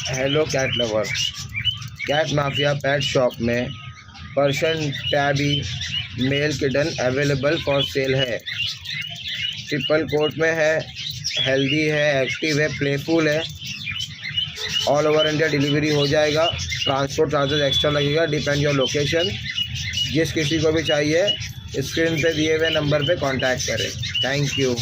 Hello cat lover, cat mafia pet shop में Persian tabby male kitten available for sale है। Triple coat में है, healthy है, active है, प्लेफुल है। ऑल ओवर इंडिया डिलीवरी हो जाएगा। ट्रांसपोर्ट चार्जेस एक्स्ट्रा लगेगा, डिपेंड योर लोकेशन। जिस किसी को भी चाहिए स्क्रीन पे दिए हुए नंबर पे कांटेक्ट करें। Thank you.